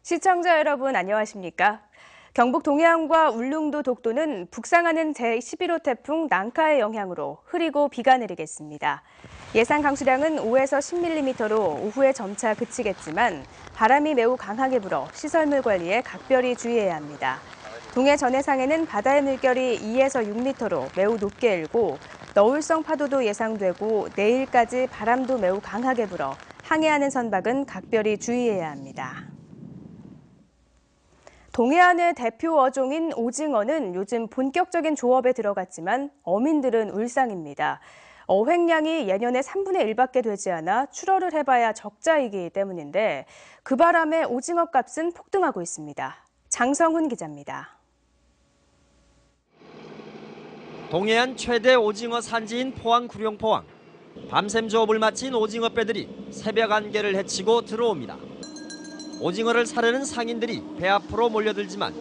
시청자 여러분 안녕하십니까? 경북 동해안과 울릉도 독도는 북상하는 제11호 태풍 난카의 영향으로 흐리고 비가 내리겠습니다. 예상 강수량은 5에서 10mm로 오후에 점차 그치겠지만 바람이 매우 강하게 불어 시설물 관리에 각별히 주의해야 합니다. 동해 전해상에는 바다의 물결이 2에서 6m로 매우 높게 일고 너울성 파도도 예상되고 내일까지 바람도 매우 강하게 불어 항해하는 선박은 각별히 주의해야 합니다. 동해안의 대표 어종인 오징어는 요즘 본격적인 조업에 들어갔지만 어민들은 울상입니다. 어획량이 예년의 3분의 1밖에 되지 않아 출어를 해봐야 적자이기 때문인데 그 바람에 오징어 값은 폭등하고 있습니다. 장성훈 기자입니다. 동해안 최대 오징어 산지인 포항 구룡포항. 밤샘 조업을 마친 오징어 배들이 새벽 안개를 헤치고 들어옵니다. 오징어를 사려는 상인들이 배 앞으로 몰려들지만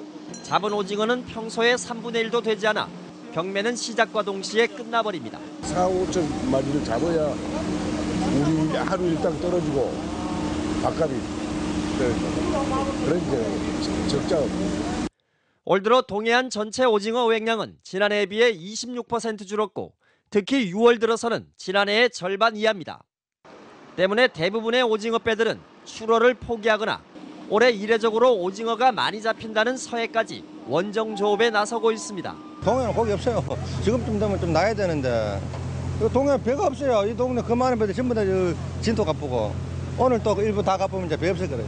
잡은 오징어는 평소의 3분의 1도 되지 않아 경매는 시작과 동시에 끝나버립니다. 4, 5천 마리를 잡아야 우리 하루 일당 떨어지고 밥값이 그런 적자. 올 들어 동해안 전체 오징어 어획량은 지난해에 비해 26% 줄었고 특히 6월 들어서는 지난해의 절반 이하입니다. 때문에 대부분의 오징어 배들은 출어를 포기하거나 올해 이례적으로 오징어가 많이 잡힌다는 서해까지 원정 조업에 나서고 있습니다. 동해는 고기 없어요. 지금쯤 되면 좀 나야 되는데 동해 배가 없어요. 이 동네 그 많은 배들 전부 다 진도 갚고 오늘 또 일부 다 갚으면 이제 배 없을 거예요.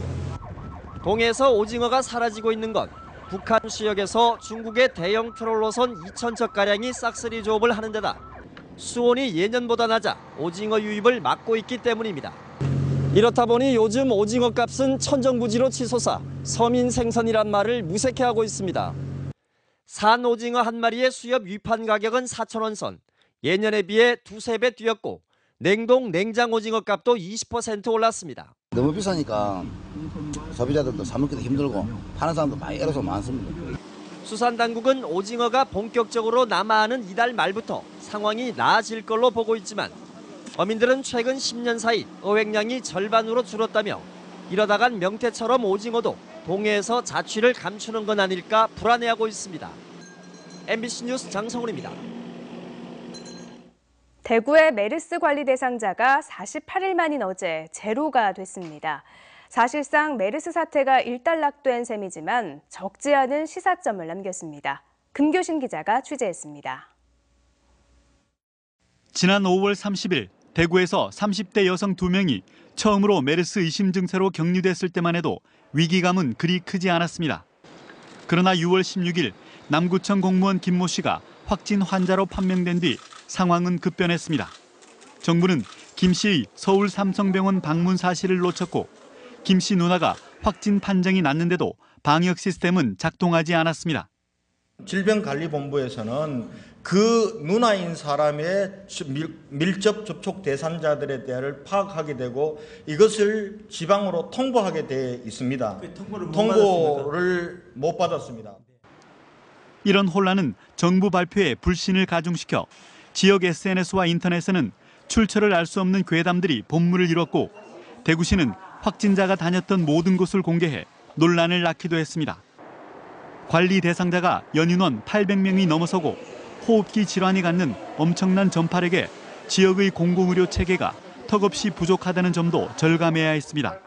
동해에서 오징어가 사라지고 있는 건 북한 수역에서 중국의 대형 트롤로선 2,000척가량이 싹쓸이 조업을 하는 데다 수온이 예년보다 낮아 오징어 유입을 막고 있기 때문입니다. 이렇다 보니 요즘 오징어 값은 천정부지로 치솟아 서민 생선이란 말을 무색해하고 있습니다. 산 오징어 한 마리의 수협 위판 가격은 4,000원 선, 예년에 비해 두세 배 뛰었고 냉동 냉장 오징어 값도 20% 올랐습니다. 너무 비싸니까 소비자들도 사 먹기도 힘들고 파는 사람도 많이 애로서 많습니다. 수산당국은 오징어가 본격적으로 남하하는 이달 말부터 상황이 나아질 걸로 보고 있지만 어민들은 최근 10년 사이 어획량이 절반으로 줄었다며 이러다간 명태처럼 오징어도 동해에서 자취를 감추는 건 아닐까 불안해하고 있습니다. MBC 뉴스 장성훈입니다. 대구의 메르스 관리 대상자가 48일 만인 어제 제로가 됐습니다. 사실상 메르스 사태가 일단락된 셈이지만 적지 않은 시사점을 남겼습니다. 금교신 기자가 취재했습니다. 지난 5월 30일 대구에서 30대 여성 2명이 처음으로 메르스 의심 증세로 격리됐을 때만 해도 위기감은 그리 크지 않았습니다. 그러나 6월 16일 남구청 공무원 김모 씨가 확진 환자로 판명된 뒤 상황은 급변했습니다. 정부는 김 씨의 서울 삼성병원 방문 사실을 놓쳤고 김 씨 누나가 확진 판정이 났는데도 방역 시스템은 작동하지 않았습니다. 질병관리본부에서는 그 누나인 사람의 밀접 접촉 대상자들에 대해를 파악하게 되고 이것을 지방으로 통보하게 돼 있습니다. 통보를 못 받았습니다. 이런 혼란은 정부 발표에 불신을 가중시켜 지역 SNS와 인터넷에는 출처를 알 수 없는 괴담들이 본물을 이뤘고 대구시는 확진자가 다녔던 모든 곳을 공개해 논란을 낳기도 했습니다. 관리 대상자가 연인원 800명이 넘어서고 호흡기 질환이 갖는 엄청난 전파력에 지역의 공공의료 체계가 턱없이 부족하다는 점도 절감해야 했습니다.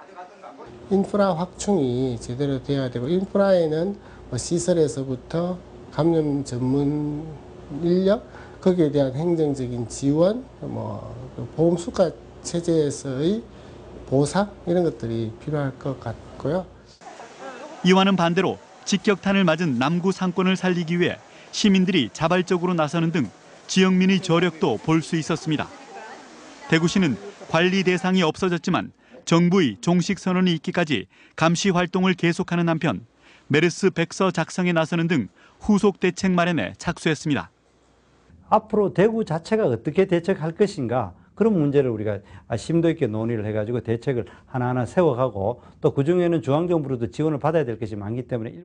인프라 확충이 제대로 돼야 되고 인프라에는 시설에서부터 감염 전문 인력, 거기에 대한 행정적인 지원, 보험 수가 체제에서의 보상 이런 것들이 필요할 것 같고요. 이와는 반대로 직격탄을 맞은 남구 상권을 살리기 위해 시민들이 자발적으로 나서는 등 지역민의 저력도 볼 수 있었습니다. 대구시는 관리 대상이 없어졌지만 정부의 종식 선언이 있기까지 감시 활동을 계속하는 한편 메르스 백서 작성에 나서는 등 후속 대책 마련에 착수했습니다. 앞으로 대구 자체가 어떻게 대책할 것인가 그런 문제를 우리가 심도 있게 논의를 해가지고 대책을 하나하나 세워가고 또 그중에는 중앙정부로도 지원을 받아야 될 것이 많기 때문에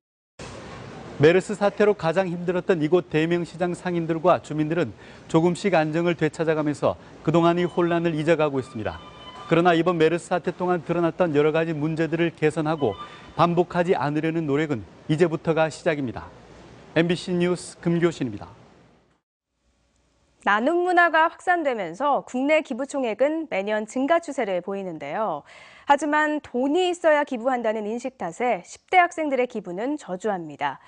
메르스 사태로 가장 힘들었던 이곳 대명시장 상인들과 주민들은 조금씩 안정을 되찾아가면서 그동안의 혼란을 잊어가고 있습니다. 그러나 이번 메르스 사태 동안 드러났던 여러 가지 문제들을 개선하고 반복하지 않으려는 노력은 이제부터가 시작입니다. MBC 뉴스 금교신입니다. 나눔 문화가 확산되면서 국내 기부 총액은 매년 증가 추세를 보이는데요. 하지만 돈이 있어야 기부한다는 인식 탓에 10대 학생들의 기부는 저조합니다.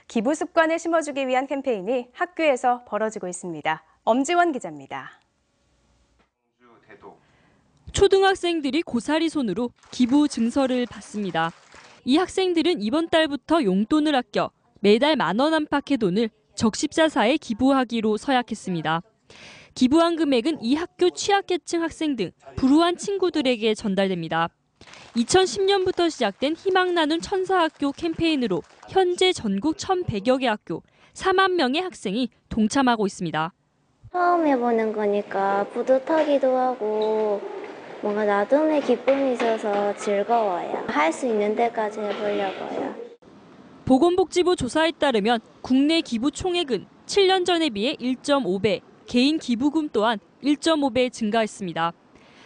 기부 습관을 심어주기 위한 캠페인이 학교에서 벌어지고 있습니다. 엄지원 기자입니다. 초등학생들이 고사리 손으로 기부 증서를 받습니다. 이 학생들은 이번 달부터 용돈을 아껴 매달 10,000원 안팎의 돈을 적십자사에 기부하기로 서약했습니다. 기부한 금액은 이 학교 취약계층 학생 등 불우한 친구들에게 전달됩니다. 2010년부터 시작된 희망 나눔 천사학교 캠페인으로 현재 전국 1,100여 개 학교 4만 명의 학생이 동참하고 있습니다. 처음 해보는 거니까 뿌듯하기도 하고 뭔가 나눔의 기쁨이 있어서 즐거워요. 할 수 있는 데까지 해보려고요. 보건복지부 조사에 따르면 국내 기부 총액은 7년 전에 비해 1.5배, 개인 기부금 또한 1.5배 증가했습니다.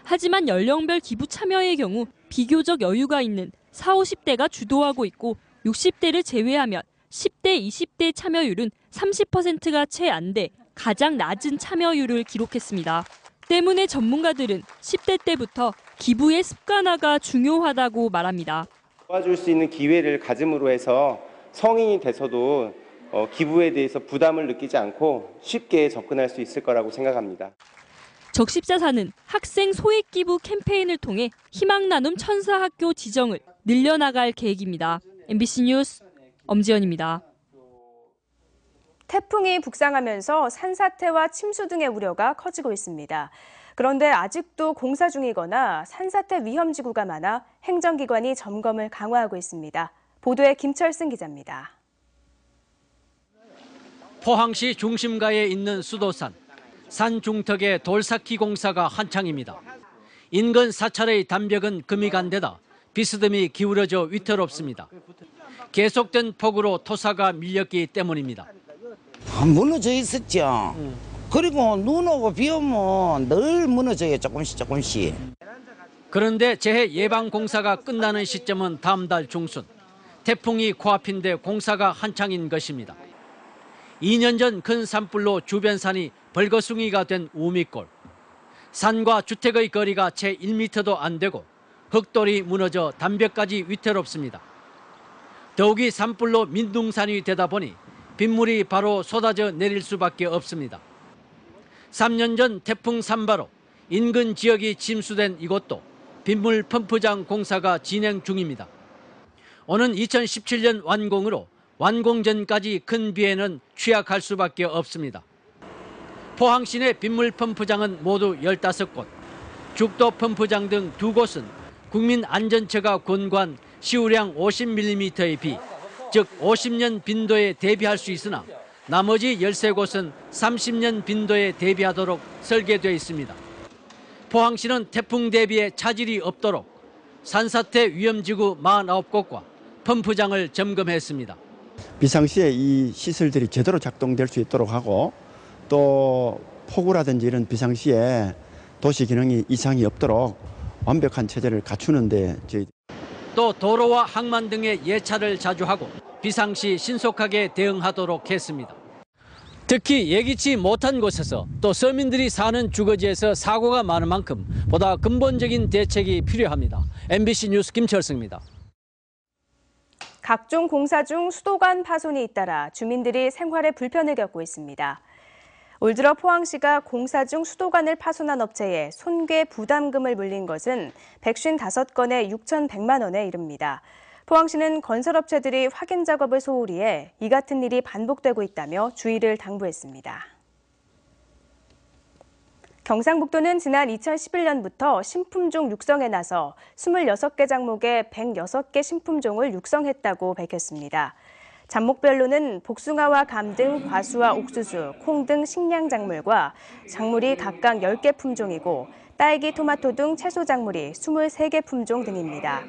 하지만 연령별 기부 참여의 경우 비교적 여유가 있는 40, 50대가 주도하고 있고 60대를 제외하면 10대, 20대 참여율은 30%가 채 안 돼 가장 낮은 참여율을 기록했습니다. 때문에 전문가들은 10대 때부터 기부의 습관화가 중요하다고 말합니다. 도와줄 수 있는 기회를 가짐으로 해서 성인이 돼서도 기부에 대해서 부담을 느끼지 않고 쉽게 접근할 수 있을 거라고 생각합니다. 적십자사는 학생 소액 기부 캠페인을 통해 희망 나눔 천사학교 지정을 늘려나갈 계획입니다. MBC 뉴스 엄지연입니다. 태풍이 북상하면서 산사태와 침수 등의 우려가 커지고 있습니다. 그런데 아직도 공사 중이거나 산사태 위험지구가 많아 행정기관이 점검을 강화하고 있습니다. 보도에 김철승 기자입니다. 포항시 중심가에 있는 수도산. 산 중턱에 돌 쌓기 공사가 한창입니다. 인근 사찰의 담벽은 금이 간 데다 비스듬히 기울어져 위태롭습니다. 계속된 폭우로 토사가 밀렸기 때문입니다. 무너져 있었죠. 그리고 눈 오고 비 오면 늘 무너져요. 조금씩. 그런데 재해 예방 공사가 끝나는 시점은 다음 달 중순. 태풍이 코앞인데 공사가 한창인 것입니다. 2년 전 큰 산불로 주변 산이 벌거숭이가 된 우미골. 산과 주택의 거리가 채 1m도 안 되고 흙돌이 무너져 담벽까지 위태롭습니다. 더욱이 산불로 민둥산이 되다 보니 빗물이 바로 쏟아져 내릴 수밖에 없습니다. 3년 전 태풍 산바로 인근 지역이 침수된 이곳도 빗물 펌프장 공사가 진행 중입니다. 오는 2017년 완공으로 완공 전까지 큰 비에는 취약할 수밖에 없습니다. 포항시 내 빗물 펌프장은 모두 15곳, 죽도 펌프장 등 2곳은 국민안전처가 권고한 시우량 50mm의 비, 즉 50년 빈도에 대비할 수 있으나 나머지 13곳은 30년 빈도에 대비하도록 설계되어 있습니다. 포항시는 태풍 대비에 차질이 없도록 산사태 위험지구 49곳과 펌프장을 점검했습니다. 비상시에 이 시설들이 제대로 작동될 수 있도록 하고 또 폭우라든지 이런 비상시에 도시 기능이 이상이 없도록 완벽한 체제를 갖추는데 또 도로와 항만 등의 예찰을 자주 하고 비상시 신속하게 대응하도록 했습니다. 특히 예기치 못한 곳에서 또 서민들이 사는 주거지에서 사고가 많은 만큼 보다 근본적인 대책이 필요합니다. MBC 뉴스 김철승입니다. 각종 공사 중 수도관 파손이 잇따라 주민들이 생활에 불편을 겪고 있습니다. 올 들어 포항시가 공사 중 수도관을 파손한 업체에 손괴 부담금을 물린 것은 155건에 6,100만 원에 이릅니다. 포항시는 건설업체들이 확인 작업을 소홀히 해 이 같은 일이 반복되고 있다며 주의를 당부했습니다. 경상북도는 지난 2011년부터 신품종 육성에 나서 26개 작목에 106개 신품종을 육성했다고 밝혔습니다. 작목별로는 복숭아와 감 등 과수와 옥수수, 콩 등 식량작물과 작물이 각각 10개 품종이고 딸기, 토마토 등 채소 작물이 23개 품종 등입니다.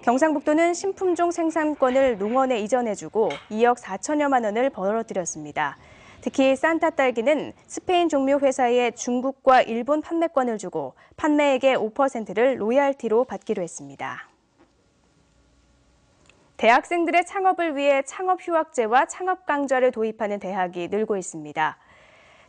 경상북도는 신품종 생산권을 농원에 이전해주고 2억 4천여만 원을 벌어들였습니다. 특히 산타 딸기는 스페인 종묘 회사에 중국과 일본 판매권을 주고 판매액의 5%를 로얄티로 받기로 했습니다. 대학생들의 창업을 위해 창업휴학제와 창업강좌를 도입하는 대학이 늘고 있습니다.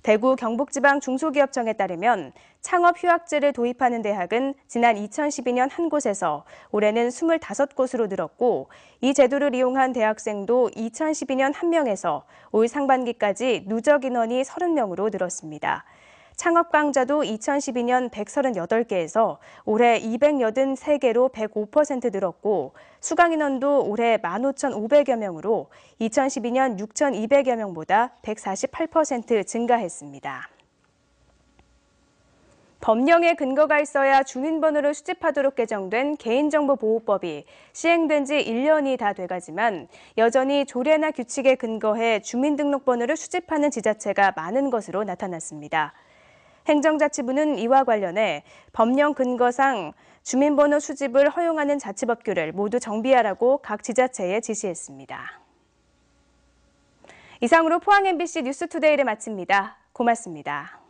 대구 경북지방 중소기업청에 따르면 창업휴학제를 도입하는 대학은 지난 2012년 한 곳에서 올해는 25곳으로 늘었고 이 제도를 이용한 대학생도 2012년 1명에서 올 상반기까지 누적 인원이 30명으로 늘었습니다. 창업강좌도 2012년 138개에서 올해 283개로 105% 늘었고 수강 인원도 올해 15,500여 명으로 2012년 6,200여 명보다 148% 증가했습니다. 법령에 근거가 있어야 주민번호를 수집하도록 개정된 개인정보보호법이 시행된 지 1년이 다 돼가지만 여전히 조례나 규칙에 근거해 주민등록번호를 수집하는 지자체가 많은 것으로 나타났습니다. 행정자치부는 이와 관련해 법령 근거상 주민번호 수집을 허용하는 자치법규를 모두 정비하라고 각 지자체에 지시했습니다. 이상으로 포항 MBC 뉴스투데이를 마칩니다. 고맙습니다.